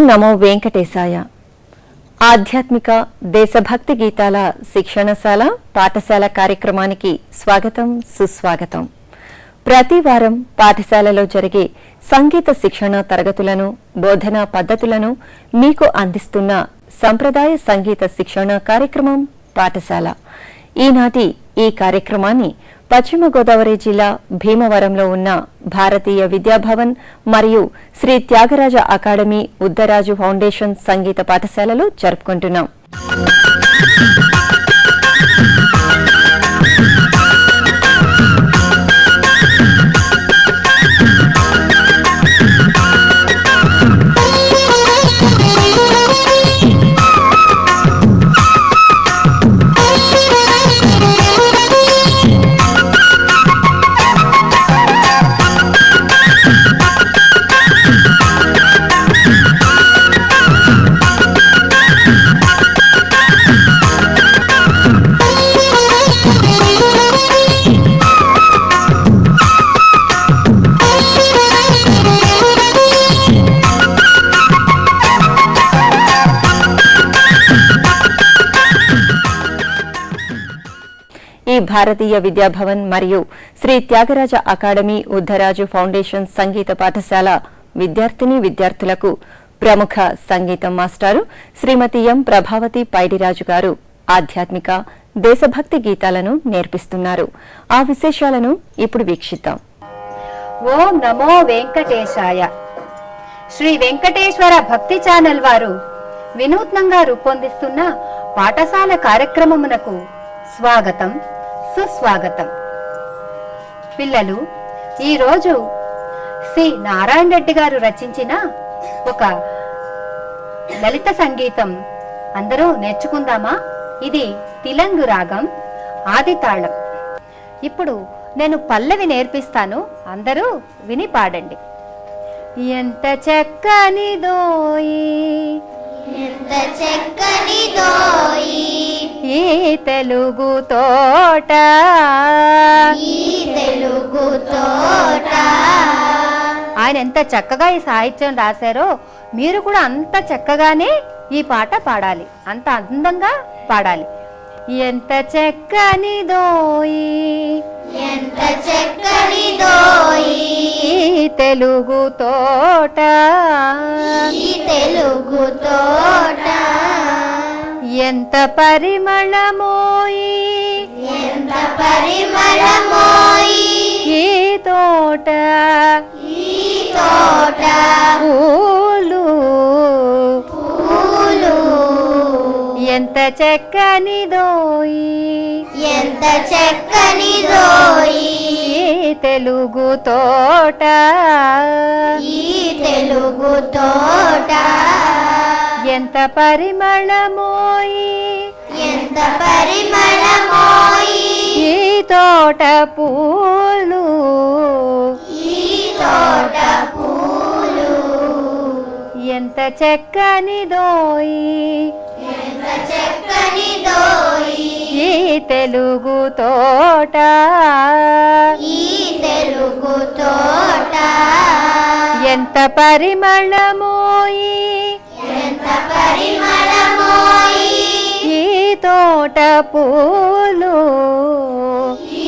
నమో వెంకటేశాయ. ఆధ్యాత్మిక దేశభక్తి గీతాల శిక్షణశాల పాఠశాల కార్యక్రమానికి స్వాగతం, సుస్వాగతం. ప్రతి వారం పాఠశాలలో జరిగే సంగీత శిక్షణ తరగతులను, బోధనా పద్ధతులను మీకు అందిస్తున్న సంప్రదాయ సంగీత శిక్షణ కార్యక్రమం పాఠశాల. ఈనాటి ఈ కార్యక్రమాన్ని పశ్చిమ గోదావరి జిల్లా భీమవరంలో ఉన్న భారతీయ విద్యాభవన్ మరియు శ్రీ త్యాగరాజ అకాడమీ ఉద్దరాజు ఫౌండేషన్ సంగీత పాఠశాలలో జరుపుకుంటున్నాం. ఈ భారతీయ విద్యాభవన్ మరియు శ్రీ త్యాగరాజ అకాడమీ ఉద్దరాజు ఫౌండేషన్ సంగీత పాఠశాల విద్యార్థిని విద్యార్థులకు ప్రముఖ సంగీత మాస్టారు శ్రీమతి ఎం ప్రభావతి పైడిరాజు గారు ఆధ్యాత్మిక దేశభక్తి గీతాలను నేర్పిస్తున్నారు. ఆ విశేషాలను ఇప్పుడు వీక్షిద్దాం. ఓం నమో వెంకటేశాయ. శ్రీ వెంకటేశ్వర భక్తి ఛానల్ వారు వినూత్నంగా రూపొందిస్తున్న పాఠశాల కార్యక్రమమునకు స్వాగతం, సుస్వాగతం. పిల్లలు, ఈరోజు శ్రీ నారాయణ రెడ్డి గారు రచించిన ఒక లలిత సంగీతం అందరూ నేర్చుకుందామా? ఇది తిలంగు రాగం, ఆది తాళం. ఇప్పుడు నేను పల్లవి నేర్పిస్తాను, అందరూ విని పాడండి. ఎంత చక్కనిదోయి, ఎంత చక్కనిదోయి ఈ తెలుగు తోట, ఈ తెలుగు తోట. ఆయన ఎంత చక్కగా ఈ సాహిత్యం రాశారో మీరు కూడా అంత చక్కగానే ఈ పాట పాడాలి, అంత అందంగా పాడాలి. ఎంత చక్కనిదోయి, ఎంత చక్కనిదోయి ఈ తెలుగు తోట, ఈ తెలుగు తోట. ఎంత పరిమళమోయి, ఎంత పరిమళమోయి ఈ తోట, ఈ తోట. పూలు పూలు ఎంత చక్కనిదోయి, ఎంత చక్కనిదోయి ఈ తెలుగు తోట, ఈ తెలుగు తోట. ఎంత పరిమళమోయి, ఎంత పరిమళమోయి ఈ తోట పూలు, ఈ తోట పూలు. ఎంత చక్కనిదోయి, ఎంత చక్కనిదోయి ఈ తెలుగు తోట, ఈ తెలుగు తోట. ఎంత పరిమళమోయి, ఎంత పరిమళమోయి ఈ తోట పూలు,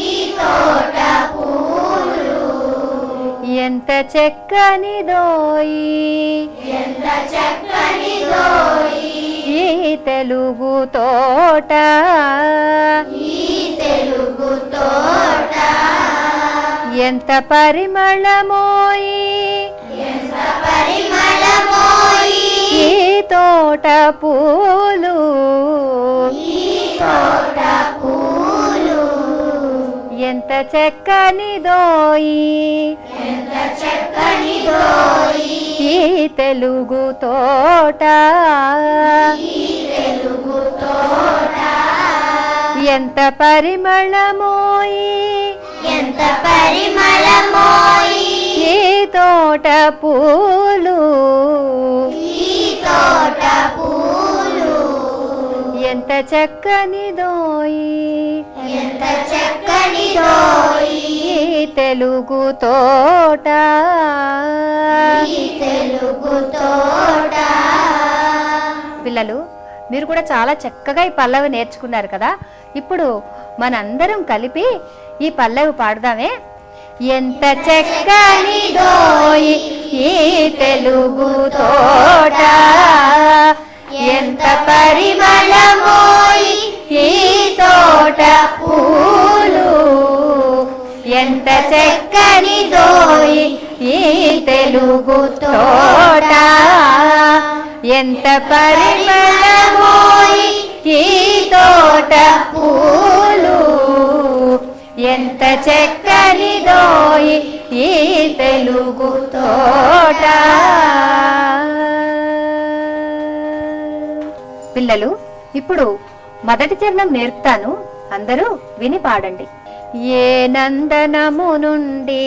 ఈ తోట పూలు. ఎంత చక్కనిదోయి, ఎంత చక్కనిదోయి ఈ తెలుగు తోట, ఈ తెలుగు తోట. ఎంత పరిమళమోయి, ఎంత పరిమళమోయి ఈ తోట పూలు, ఈ తోట పూలు. ఎంత చక్కనిదోయి, ఎంత చక్కనిదోయి ఈ తెలుగు తోట, ఈ తెలుగు తోట. ఎంత పరిమళమోయి, ఎంత పరిమళమోయి ఈ తోట పూలు, ఈ తోట పూలు. ఎంత చక్కనిదోయి, ఎంత చక్కనిదోయి ఈ తెలుగు తోట, ఈ తెలుగు తోట. పిల్లలు, మీరు కూడా చాలా చక్కగా ఈ పల్లవి నేర్చుకున్నారు కదా. ఇప్పుడు మనందరం కలిపి ఈ పల్లవి పాడదామే. ఎంత చక్కనిదోయి ఈ తెలుగు తోట, ఎంత పరిమళమోయి ఈ తోట పూలు, ఎంత చక్కనిదోయి ఈ తెలుగు తోట, ఎంత పరిమళమోయి ఈ తోట పూలు, ఎంత చక్కనిదోయి ఈ తెలుగు తోట. పిల్లలు, ఇప్పుడు మొదటి చరణం నేర్పుతాను, అందరూ విని పాడండి. ఏ నందనము నుండి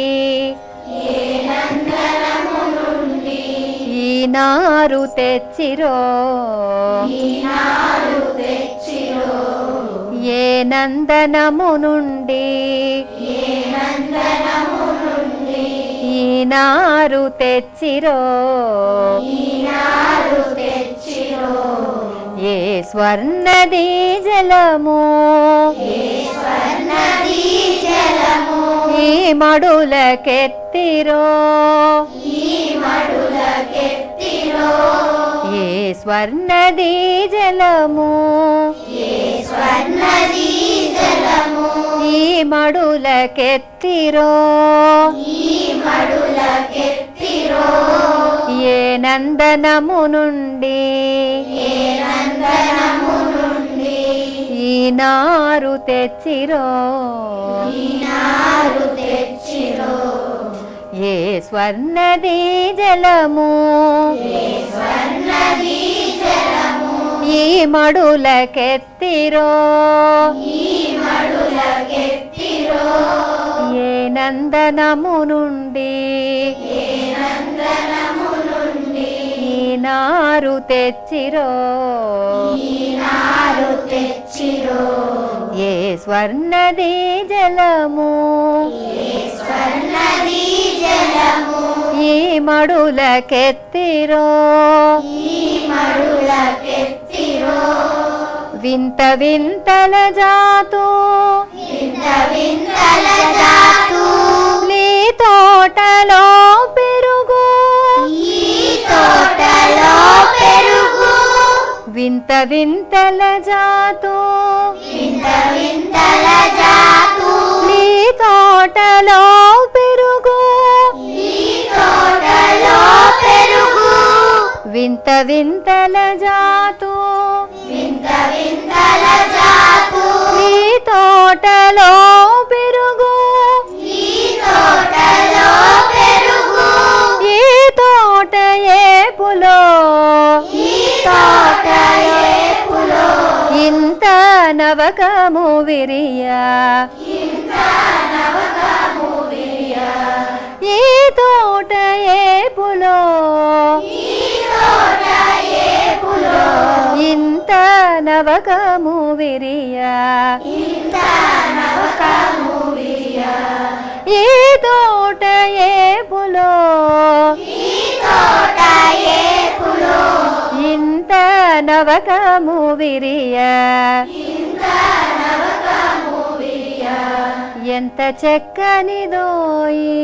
ఈ నారు తెచ్చిరో, ఏ నందనము నుండి ఈ నారు తెచ్చిరో, ఏ స్వర్ణది జలము ఈ మడులకెత్తిరో, ఏ స్వర్ణది జలము ఈ మడులకెత్తిరో, ఏ నందనము నుండి ఈ నారు తెచ్చిరో, ఏ స్వర్ణది జలము ఈ మడులకెత్తిరో, ఏ నందనము నుండి ఈ నారు తెచ్చిరో, ఏ స్వర్ణది జలము ఈ మడులకెత్తిరో, వింత వింతల జాతు నీ తోటలో పెరుగు, వింత వింతల జాతు నీ తోటలో పెరుగు, వింత వింతల జాతు నీ తోటలో పెరుగు, ఈ తోట ఏపులో ఇంత నవకము విరియా, ఈ తోట ఏపులో ఇంత నవకము విరియా, ఈ తోట ఏపులో ఇంత నవకము విరియా, ఎంత చక్కనిదోయి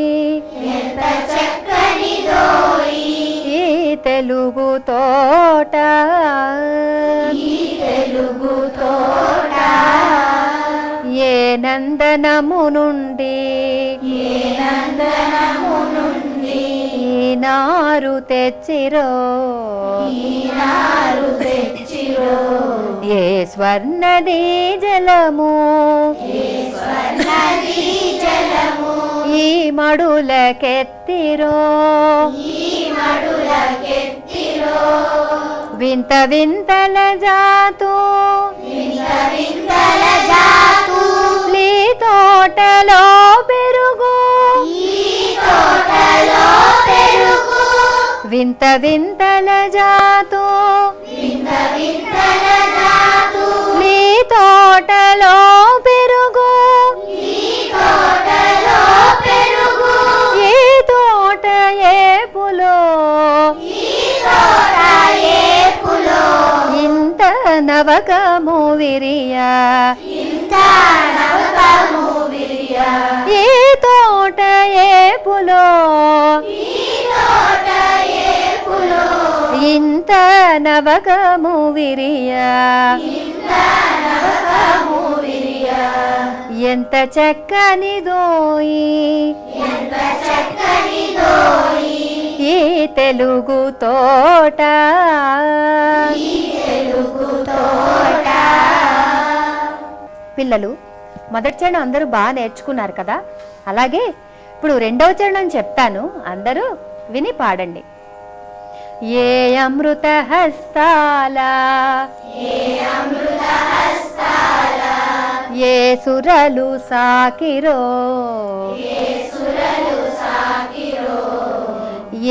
ఈ తెలుగు తోట, ఏ నందనము నుండి ఈ నారు తెచ్చిరో, ఏ స్వర్ణది జలము ఈ మడులకెత్తిరో, వింత వింతల జాతు నీ తోటలో పెరుగు, వింత వింతల జాతు నీ తోటలో పెరుగు, ఈ తోట ఏపులో నవకము విరియా ఇంత నవకము విరియా ఈ తోట ఏపులో ఈ తోట ఏపులో ఇంత నవకము విరియా ఇంత నవకము విరియా ఎంత చక్కనిదోయి ఎంత చక్కనిదోయి ఈ తెలుగు తోట ఈ తెలుగు తోట. పిల్లలు మొదటి చరణం అందరూ బాగా నేర్చుకున్నారు కదా, అలాగే ఇప్పుడు రెండవ చరణం చెప్తాను, అందరూ విని పాడండి. ఏ అమృత హస్తాల ఏ అమృత హస్తాల ఏ సురలు సాకిరో ఏ సురలు సాకిరో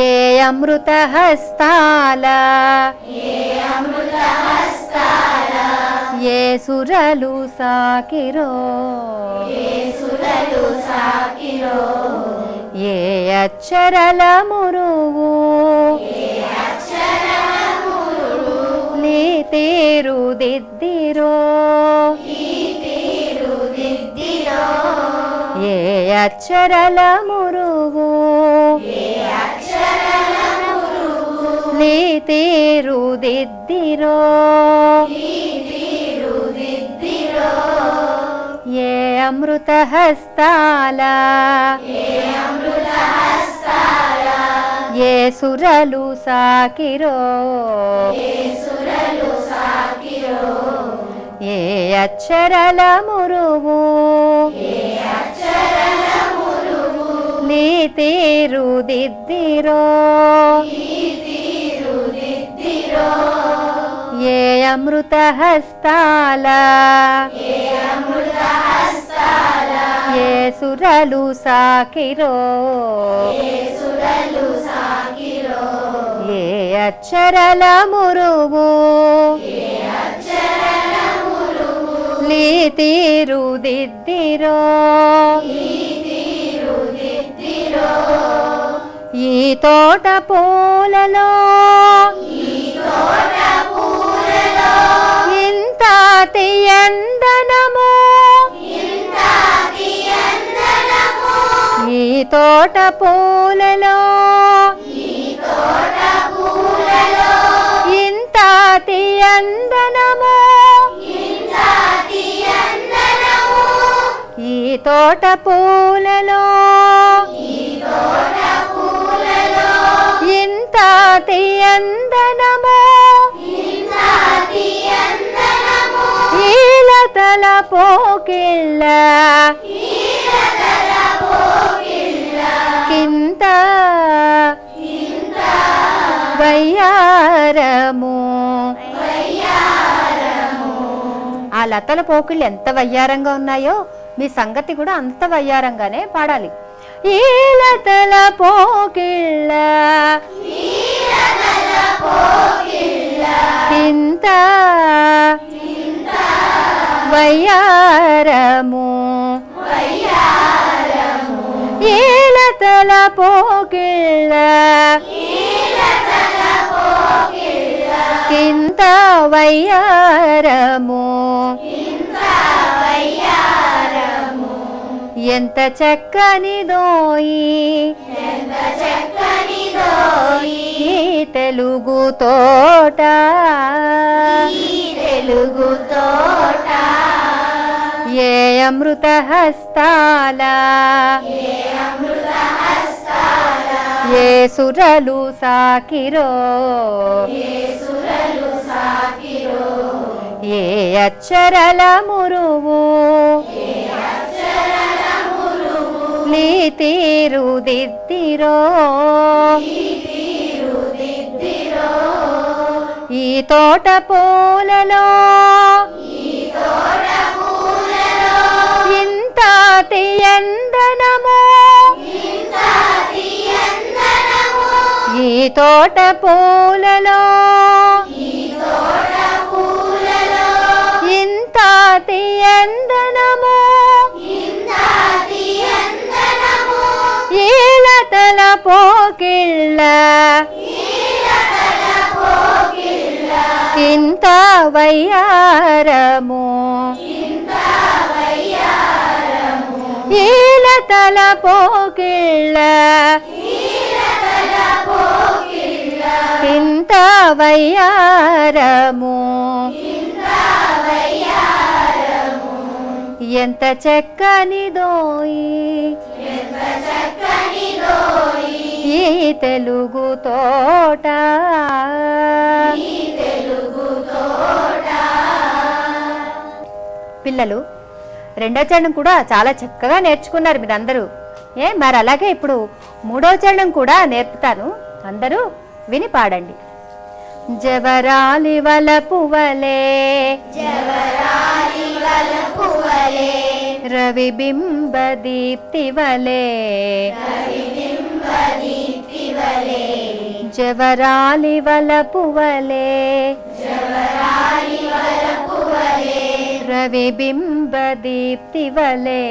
ఏ అమృత హస్తాల ఏ అమృత హస్తాల ఏ సురలు సాకిరో ఏ సురలు సాకిరో ఏ అక్షరల మురువు నీ తీరు దిద్దిరో దిద్దిరో ఏ అక్షరల మురువు అక్షరల మురుగు నీ తీరు దిద్దిరో తీరు దిద్దిరో ఏ అమృత హస్తాల ఏ అమృత హస్తాల ఏ సురలు సాకిరో ఏ సురలు సాకిరో ఏ అక్షరల మురువు అక్షరల మురుగు నీ తీరు దిద్దిరో తీరు దిద్దిరో ఏ అమృత హస్తాల ఏ అమృత హస్తాల ఏ సురలు సాకిరో ఏ సురలు సాకిరో ఏ అక్షరల మురువు అక్షరల మురుగు నీ తీరు దిద్దిరో తీరు దిద్దిరో ఈ తోట పూలలో తోట పూలలో ఇంత తీయందనము ఇంత తీయందనము ఈ తోట పూలలో తోట పూలలో ఇంత తీయందనము ఇంత తీయందనము ఈ తోట పూలలో తోట పూలలో ఇంత తీయందనము ఇంత తీయందనము ఈ లతల పోకిళ్ళ ఈరగల పోకిళ్ళ కింత వయ్యారము ఆ లతల పోకిళ్ళు ఎంత వయ్యారంగా ఉన్నాయో మీ సంగతి కూడా అంత వయ్యారంగానే పాడాలి. ఈ లతల పోకిళ్ళ కింత వయ్యారము ఈ లతల పోకిళ్ళ కింత వయ్యారము ఎంత చక్కనిదోయి చక్కనిదోయి ఈ తెలుగు తోట తెలుగు తోట ఏ అమృత హస్తాల ఏ సురలు సాకిరో సురలు సాకిరో ఏ అక్షరల మురువు నీ తీరు దిద్దిరో ఈ తోట పూలలో ఇంత తీయందనము ఈ తోట పూలలో ఇంత తీయందనము ఈ లతల పోకిళ్ళ ఇంత వయ్యారము ఈలతల పోకిళ్ళ ఇంత వయ్యారము ఎంత చక్కనిదోయి ఈ తెలుగు తోట పిల్లలు రెండో చరణం కూడా చాలా చక్కగా నేర్చుకున్నారు మీరందరూ. మరి అలాగే ఇప్పుడు మూడో చరణం కూడా నేర్పుతాను, అందరూ విని పాడండి. జవరాలి వలపువలే రవిబింబ దీప్తివలే జవరాలి వలపువలే రవిబింబ దీప్తివలే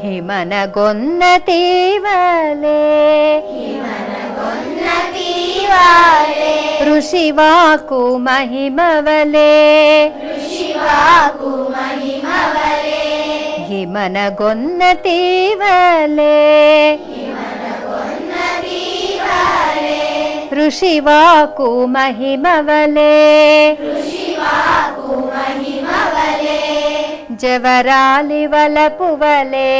హిమన గొన్నతివలే ఋషివాకు మహిమవలే హిమన గొన్నతివలే ఋషివాకు మహిమవలే జవరాలి వలపువలే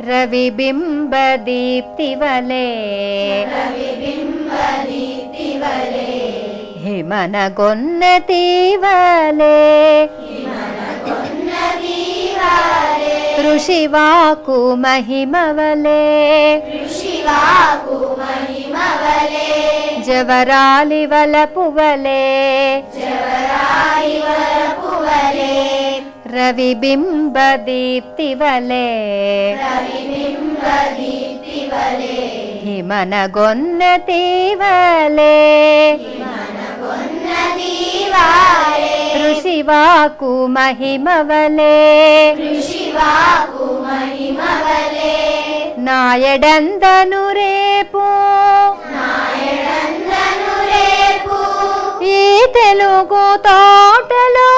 రవిబింబ దీప్తివలే హిమన గొన్నతివలే ఋషివాకు మహిమవలే జవరాలి వలపువలే రవిబింబ దీప్తివలే హిమన గొన్నతివలే ఋషివాకు మహిమవలే నాయడందను రేపు ఈ తెలుగు తోటలో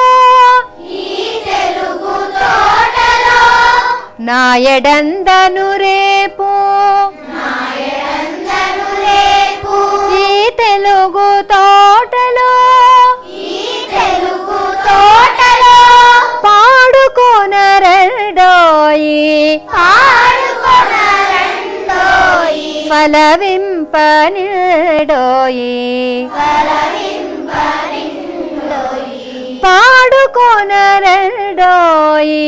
నాయడందను రేపు ఈ తెలుగు తోటలో పాడుకొనరండోయి ఫలవింపనిడోయి పాడుకొనరండోయి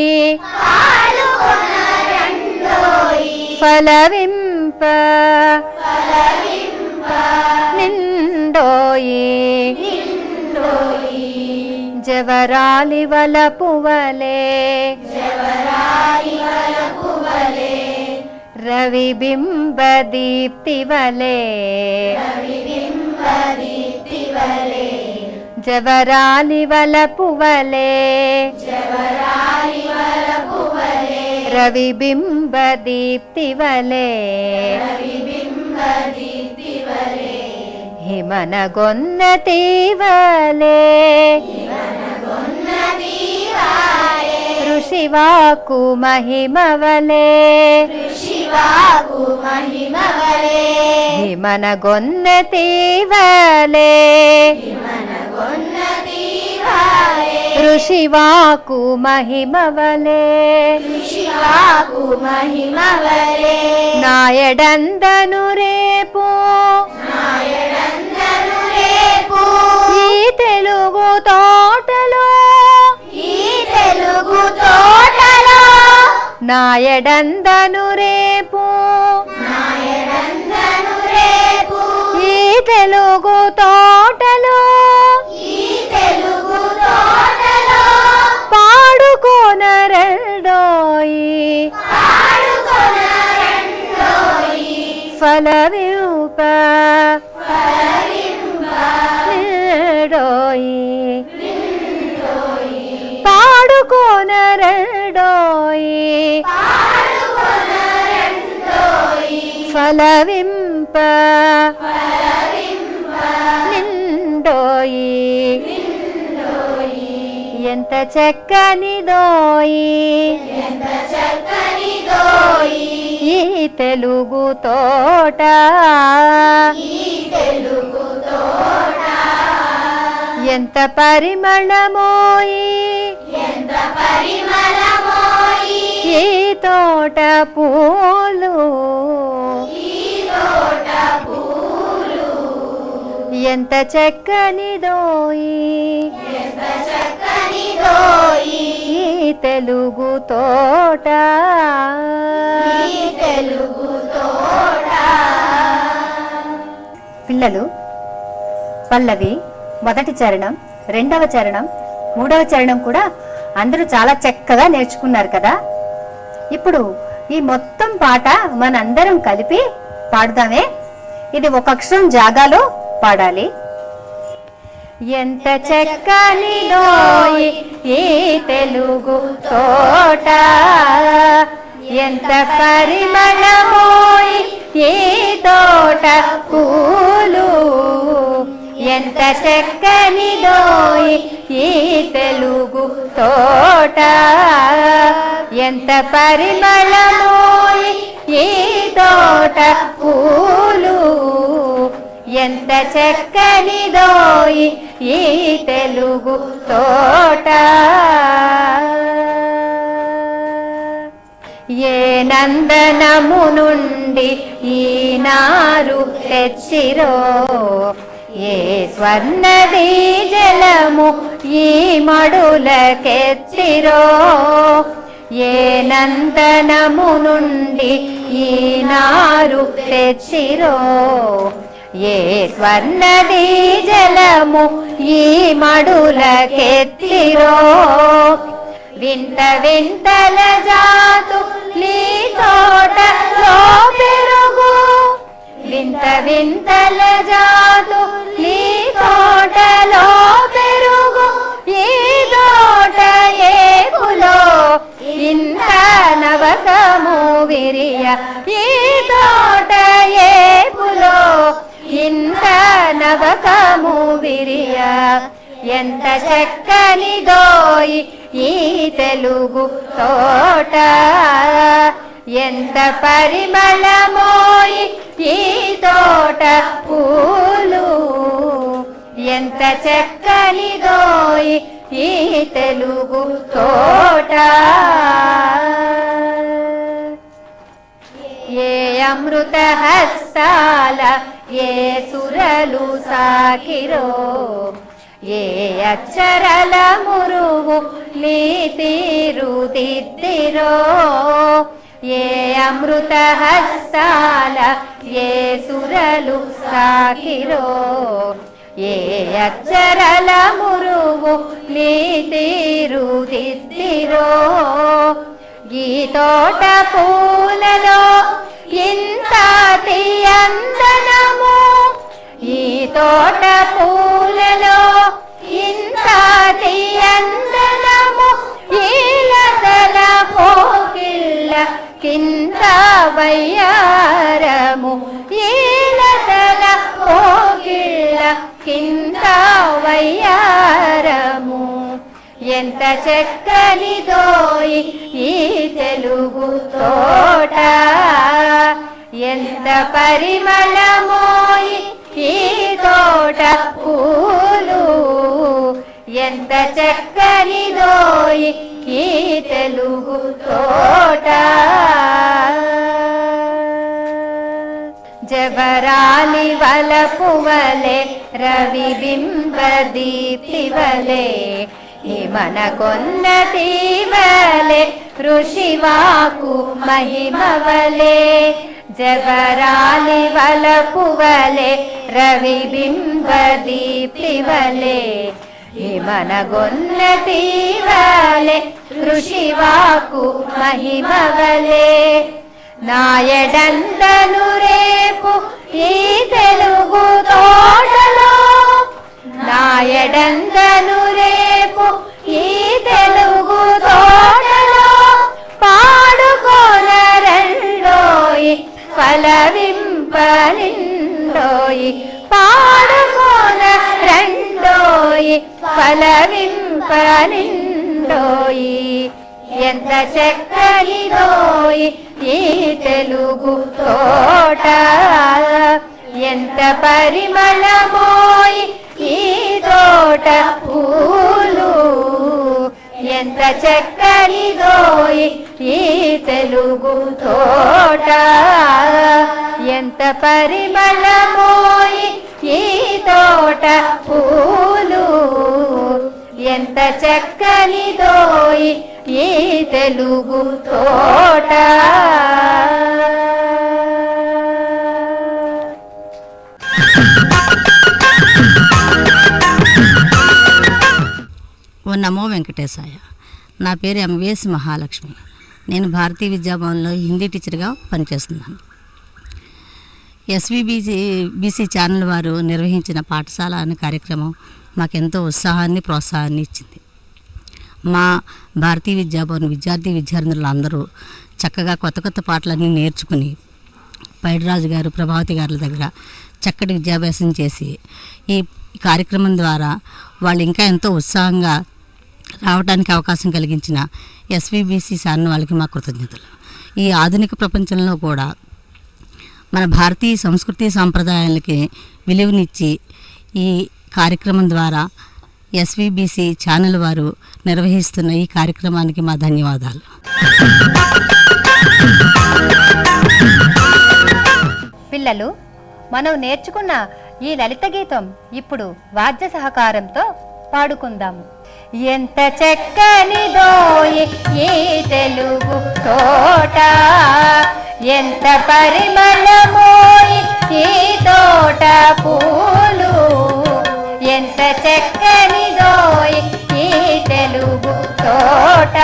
ఫలవింప నిండోయి జవరాలి వలపువలే రవిబింబ దీప్తివలే జవరాలి వలపువలే రవిబింబ దీప్తివలే హిమన గొన్నతివలే ఋషివాకు మహిమవలే హిమన గొన్నతివలే ఋషివాకు మహిమవలే నాయడందను రేపు ఈ తెలుగు తోటలో నాయడందను రేపు ఈ తెలుగు తోటలో పాడుకొనరండోయి ఫలవింప నిడోయి పాడుకొనరండోయి ఫలవింప నిండోయి ఎంత చక్కనిదోయి ఈ తెలుగు తోట ఎంత పరిమళమోయి ఈ తోట పూలు ఎంత చక్కనిదోయి ఈ తెలుగు తోట పిల్లలు పల్లవి మొదటి చరణం, రెండవ చరణం, మూడవ చరణం కూడా అందరూ చాలా చక్కగా నేర్చుకున్నారు కదా. ఇప్పుడు ఈ మొత్తం పాట మనందరం కలిపి పాడుదామే. ఇది ఒక అక్షరం జాగాలో పాడాలి. ఎంత చక్కనిదోయి ఈ తెలుగు తోట ఎంత పరిమళమోయి ఈ తోట పూలు ఎంత చక్కనిదోయి ఈ తెలుగు తోట ఎంత పరిమళమోయి ఈ తోట పూలు ఎంత చక్కనిదోయి ఈ తెలుగు తోట ఏ నందనము నుండి ఈ నారు తెచ్చిరో ఏ స్వర్ణది జలము ఈ మడులకెత్తిరో ఏ నందనము నుండి ఈ నారు తెచ్చిరో ఏ స్వర్ణది జలము ఈ మడులకెత్తిరో వింత వింతల జాతు నీ తోటలో పెరుగు వింత వింతల జాతు నీ తోటలో పెరుగు ఈ తోట ఏపులో ఇంత నవకము విరియ ఈ తోట ఏపులో ఇంత నవకము విరియ ఎంత చక్కనిదోయి ఈ తెలుగు తోట ఎంత పరిమళమోయి ఈ తోట పూలు ఎంత చక్కనిదోయి ఈ తెలుగు తోట ఏ అమృత హస్తాల ఏ సురలు సాకిరో ఏ అక్షరల మురుగు నీ తీరుదిద్దిరో ఏ అమృత హస్తాల ఏ సురలు సాకిరో ఏ అక్షరల మురుగు నీ తీరుదిద్దిరో ఈ తోట పూలలో ఇంత తీయందనము ఈ తోట పూలలో ఇంత తీయందనము ఈలతల పోకిళ్ళ కింద వయ్యారము ఈలతల పోకిళ్ళ కింద వయ్యారము ఎంత చక్కనిదోయి ఈ తెలుగు తోట ఎంత పరిమళమోయి ఈ తోట పూలు ఎంత చక్కనిదోయి ఈ తెలుగు తోట జవరాలి వలపువలే రవి బింబ దీప్తివలే మన కొన్నతి వలే ఋషివాకు మహిమవలే జవరాలి వలపువలే రవి బింబ దీప్తివలే మన గొన్నతి వలే ఋషివాకు మహిమవలే నాయడంతను రేపు ఈ తెలుగు తోటలో నాయడంతను రేపు ఈ తెలుగు తోటలో పాడుకోనరండోయి ఫలవి ఫలవింపనిండోయి ఎంత చక్కనిదోయి ఈ తెలుగు తోట ఎంత పరిమళమోయి ఈ తోట పూలు ఎంత చక్కనిదోయి ఈ తెలుగు తోట ఎంత పరిమళమోయి ఈ తోట పూలు ఎంత చక్కనిదోయి ఈ తెలుగు తోట. ఓ నమో వెంకటేశాయ. నా పేరు ఎంవిఎస్ మహాలక్ష్మి. నేను భారతీయ విద్యాభవన్లో హిందీ టీచర్గా పనిచేస్తున్నాను. ఎస్విబిసి ఛానల్ వారు నిర్వహించిన పాఠశాల అనే కార్యక్రమం మాకెంతో ఉత్సాహాన్ని ప్రోత్సాహాన్ని ఇచ్చింది. మా భారతీయ విద్యాభవన్ విద్యార్థులు అందరూ చక్కగా కొత్త కొత్త పాటలన్నీ నేర్చుకుని పైడిరాజు గారు ప్రభావతి గారి దగ్గర చక్కటి విద్యాభ్యాసం చేసి ఈ కార్యక్రమం ద్వారా వాళ్ళు ఇంకా ఎంతో ఉత్సాహంగా రావడానికి అవకాశం కలిగించిన ఎస్విబిసి ఛానల్ వాళ్ళకి మా కృతజ్ఞతలు. ఈ ఆధునిక ప్రపంచంలో కూడా మన భారతీయ సంస్కృతి సాంప్రదాయాలకి విలువనిచ్చి ఈ కార్యక్రమం ద్వారా ఎస్విబిసి ఛానల్ వారు నిర్వహిస్తున్న ఈ కార్యక్రమానికి మా ధన్యవాదాలు. పిల్లలు, మనం నేర్చుకున్న ఈ లలిత గీతం ఇప్పుడు వాద్య సహకారంతో పాడుకుందాము. ఎంత చక్కనిదోయి ఈ తెలుగు తోట ఎంత పరిమళమోయి ఈ తోట పూలు ఎంత చక్కనిదోయి ఈ తెలుగు తోట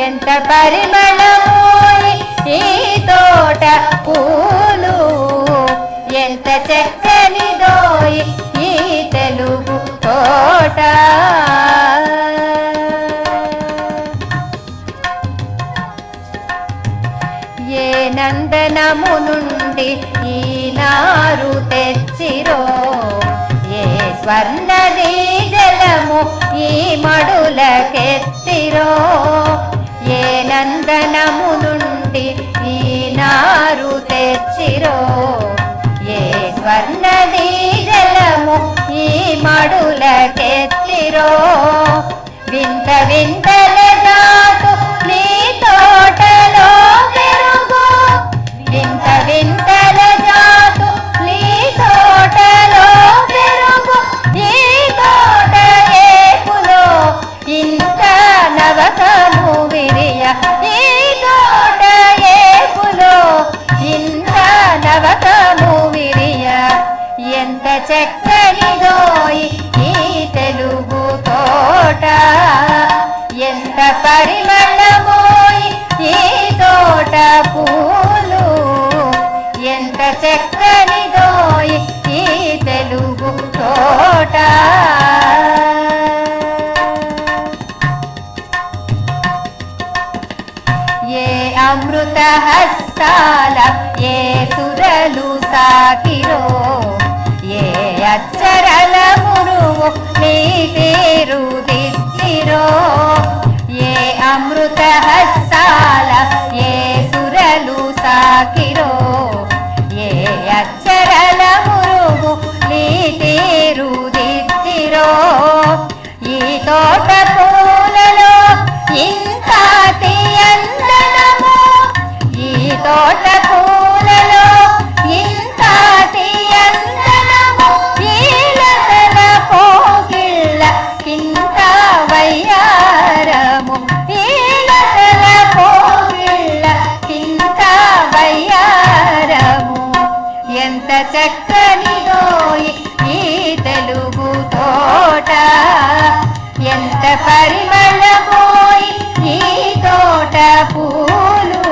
ఎంత పరిమళమోయి ఈ తోట పూలు ఎంత చక్కనిదోయి ఈ తెలుగు తోట. ఏ నందనము నుండి ఈ నారు తెచ్చిరో ఏ స్వర్ణది జలము ఈ మడులకెత్తిరో ఏ నందనము నుండి ఈ నారు తెచ్చిరో ఏ స్వర్ణది జలము ఈ మడులకెత్తిరో వింత వింతల జాతు నీ తోటలో పెరుగు వింత వింతల జాతు నీ తోటలో పెరుగు ఈ తోట ఏపులో ఇంత నవకము విరియ ఈ తోట ఏపులో ఇంత నవకము విరియ ఎంత చక్కనిదోయి ఈ తెలుగు తోట ఎంత పరిమళమోయి ఈ తోట పూలు ఎంత చక్కనిదోయి ఈ తెలుగు తోట. ఏ అమృత హస్తాల ఏ సురలు సాకిరో ఏ అక్షరల మురువు నీ పేరు దిద్దిరో ఏ అమృత హస్తాల ఏ సురలు సాకిరో ఏ అక్షరల మురువు నీ పేరు దిద్దిరో ఈ తోట పూలలో ఇంత తీయందనము ఈ తోట పూలలో ఇంత తీయందనము ఈ లతల పోగిళ్ళ కింత వయ్యారము ఈ లతల పోగిళ్ళ కింత వయ్యారము ఎంత చక్కనిదోయి ఈ తెలుగు తోట ఎంత పరిమళమోయి ఈ తోట పూలు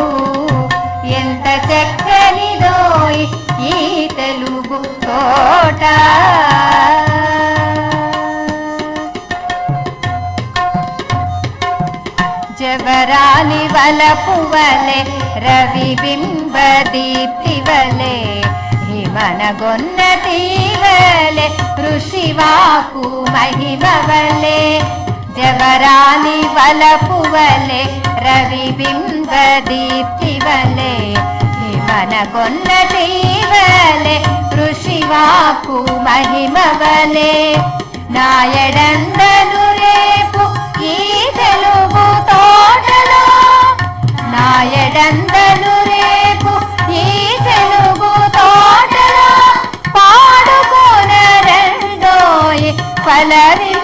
ఎంత చక్కనిదోయి ఈ తెలుగు తోట. జవరాలి వలపు వలె రవి బింబ దీప్తి వలె హిమ మనగొన్నటీవలే ఋషివాకు మహిమవలే జవరాలి వలపువలే రవిబింబ దీప్తివలే మనగొన్నటీవలే ఋషివాకు మహిమవలే నాయడందను రేపు ఈ తెలుగు తోటలో నాయడందను రేపు ఈ తెలుగు తోటలో పాడుకోనరండోయి ఫలవింపనిండోయి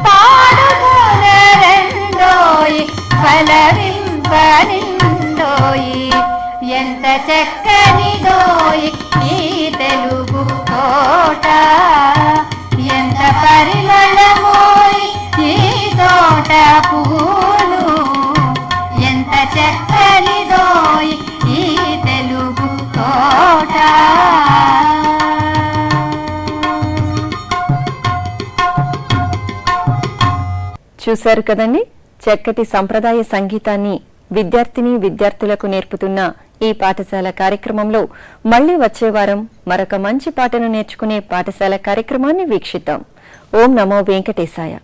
పాడుకోనరండోయి ఫలవింపనిండోయి ఎంత చక్కనిదోయి ఈ తెలుగు తోట ఎంత పరిమళమోయి ఈ తోట పూలు ఎంత చక్కనిదోయి ఈ తెలుగు తోట. చూశారు కదండి, చక్కటి సంప్రదాయ సంగీతాన్ని విద్యార్థిని విద్యార్థులకు నేర్పుతున్న ఈ పాఠశాల కార్యక్రమంలో మళ్లీ వచ్చే వారం మరొక మంచి పాటను నేర్చుకునే పాఠశాల కార్యక్రమాన్ని వీక్షిద్దాం. ఓం నమో వెంకటేశాయ.